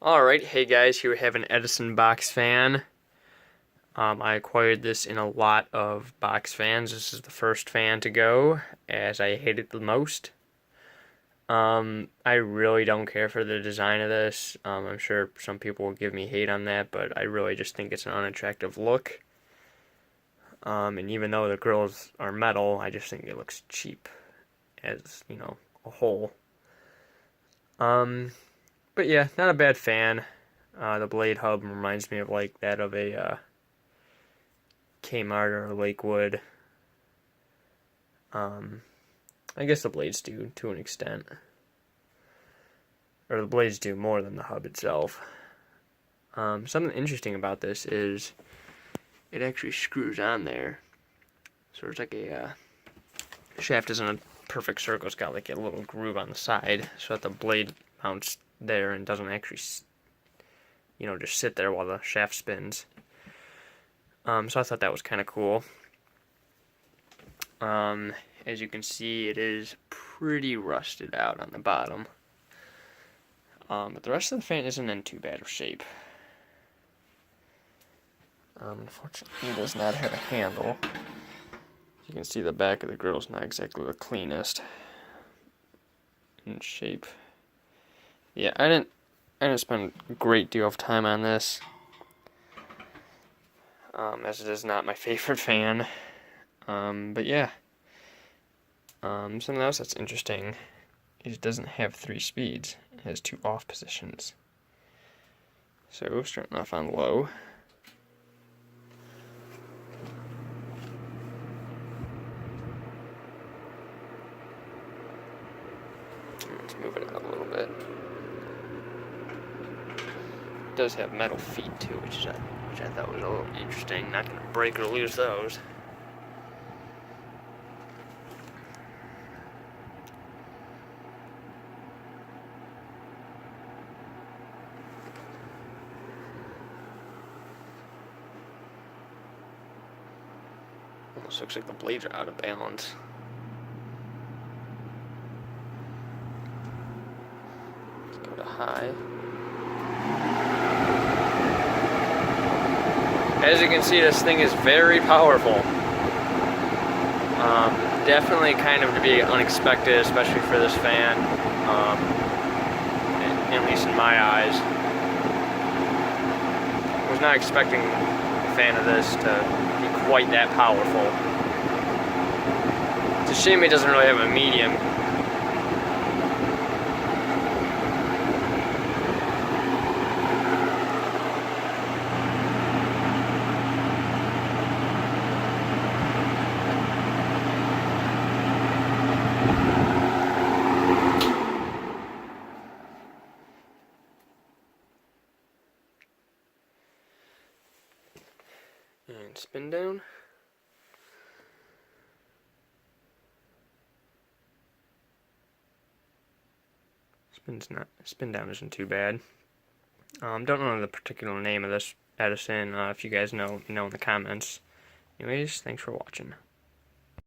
Alright, hey guys, here we have an Edison Box Fan. I acquired this in a lot of box fans. This is the first fan to go, as I hate it the most. I really don't care for the design of this. I'm sure some people will give me hate on that, but I really just think it's an unattractive look. And even though the grills are metal, I just think it looks cheap as, a whole. But yeah, not a bad fan. The blade hub reminds me of like that of a Kmart or Lakewood. I guess the blades do to an extent. Or the blades do more than the hub itself. Something interesting about this is it actually screws on there. So it's like a shaft isn't a perfect circle. It's got like a little groove on the side so that the blade mounts there and doesn't actually, just sit there while the shaft spins. So I thought that was kind of cool. As you can see, it is pretty rusted out on the bottom. But the rest of the fan isn't in too bad of shape. Unfortunately, it does not have a handle. You can see the back of the grill is not exactly the cleanest in shape. Yeah, I didn't spend a great deal of time on this, as it is not my favorite fan. But yeah, something else that's interesting is it doesn't have 3 speeds. It has 2 off positions. So starting off on low. Let's move it out a little bit. It does have metal feet too, which I thought was a little interesting. Not going to break or lose those. Almost looks like the blades are out of balance. Let's go to high. As you can see, this thing is very powerful. Definitely kind of to be unexpected, especially for this fan, at least in my eyes. I was not expecting a fan of this to be quite that powerful. It's a shame it doesn't really have a medium. And spin down. Spin down isn't too bad. Don't know the particular name of this Edison. If you guys know in the comments. Anyways, thanks for watching.